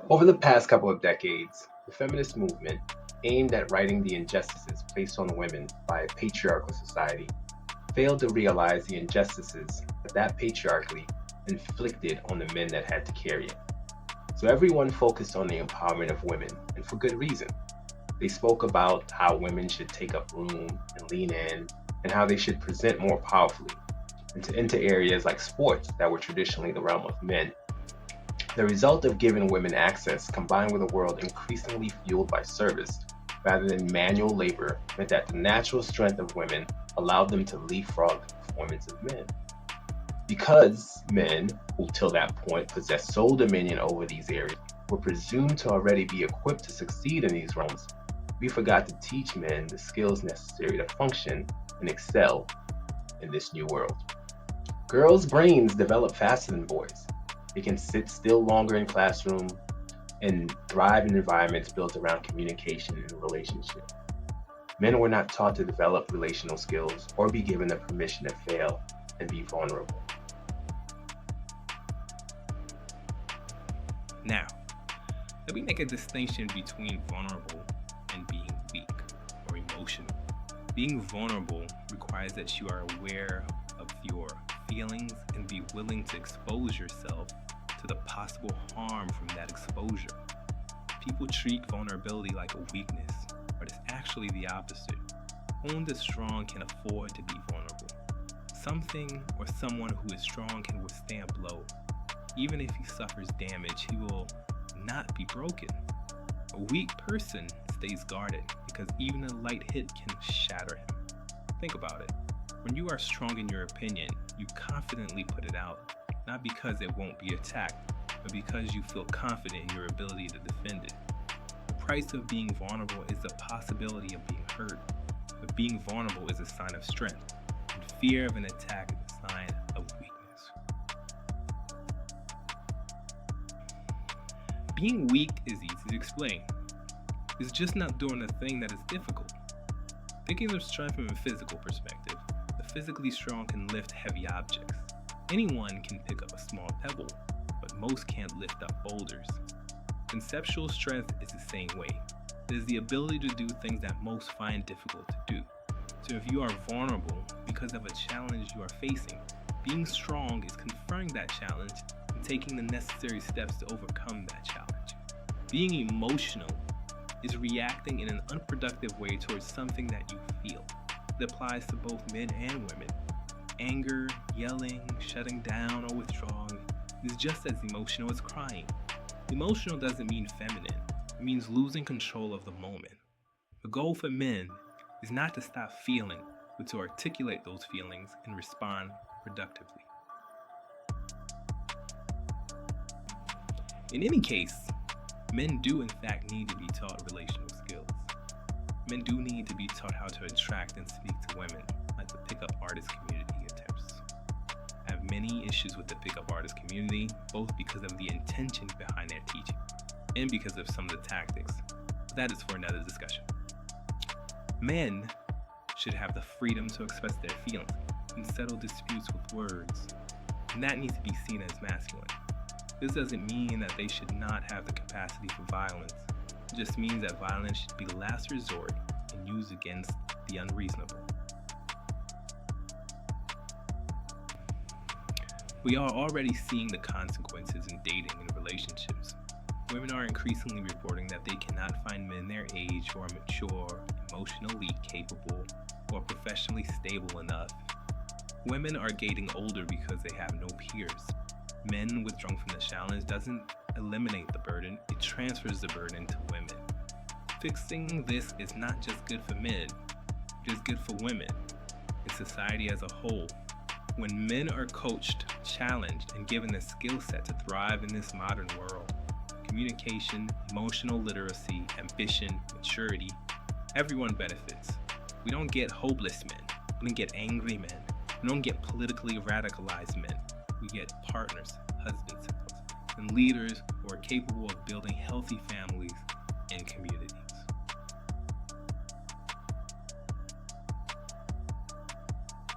Over the past couple of decades, the feminist movement, aimed at righting the injustices placed on women by a patriarchal society, failed to realize the injustices that patriarchy inflicted on the men that had to carry it. So everyone focused on the empowerment of women, and for good reason. They spoke about how women should take up room and lean in, and how they should present more powerfully into areas like sports that were traditionally the realm of men. The result of giving women access, combined with a world increasingly fueled by service rather than manual labor, meant that the natural strength of women allowed them to leapfrog the performance of men. Because men, who till that point possessed sole dominion over these areas, were presumed to already be equipped to succeed in these realms, we forgot to teach men the skills necessary to function and excel in this new world. Girls' brains develop faster than boys. They can sit still longer in classroom and thrive in environments built around communication and relationship. Men were not taught to develop relational skills or be given the permission to fail and be vulnerable. Now, let me make a distinction between vulnerable and being weak or emotional. Being vulnerable requires that you are aware of your feelings and be willing to expose yourself to the possible harm from that exposure. People treat vulnerability like a weakness, but it's actually the opposite. Only the strong can afford to be vulnerable. Something or someone who is strong can withstand blow. Even if he suffers damage, he will not be broken. A weak person stays guarded because even a light hit can shatter him. Think about it. When you are strong in your opinion, you confidently put it out, not because it won't be attacked, but because you feel confident in your ability to defend it. The price of being vulnerable is the possibility of being hurt, but being vulnerable is a sign of strength, and fear of an attack is a sign of weakness. Being weak is easy to explain. It's just not doing a thing that is difficult. Thinking of strength from a physical perspective, the physically strong can lift heavy objects. Anyone can pick up a small pebble, but most can't lift up boulders. Conceptual strength is the same way. It is the ability to do things that most find difficult to do. So if you are vulnerable because of a challenge you are facing, being strong is confronting that challenge and taking the necessary steps to overcome that challenge. Being emotional is reacting in an unproductive way towards something that you feel. It applies to both men and women. Anger, yelling, shutting down, or withdrawing is just as emotional as crying. Emotional doesn't mean feminine. It means losing control of the moment. The goal for men is not to stop feeling, but to articulate those feelings and respond productively. In any case, men do in fact need to be taught relational skills. Men do need to be taught how to attract and speak to women, like the pickup artist community attempts. I have many issues with the pickup artist community, both because of the intention behind their teaching and because of some of the tactics. But that is for another discussion. Men should have the freedom to express their feelings and settle disputes with words, and that needs to be seen as masculine. This doesn't mean that they should not have the capacity for violence. It just means that violence should be the last resort and used against the unreasonable. We are already seeing the consequences in dating and relationships. Women are increasingly reporting that they cannot find men their age who are mature, emotionally capable, or professionally stable enough. Women are getting older because they have no peers. Men withdrawing from the challenge doesn't eliminate the burden, it transfers the burden to women. Fixing this is not just good for men, it is good for women and society as a whole. When men are coached, challenged, and given the skill set to thrive in this modern world, communication, emotional literacy, ambition, maturity, everyone benefits. We don't get hopeless men, we don't get angry men, we don't get politically radicalized men. We get partners, husbands, and leaders who are capable of building healthy families and communities.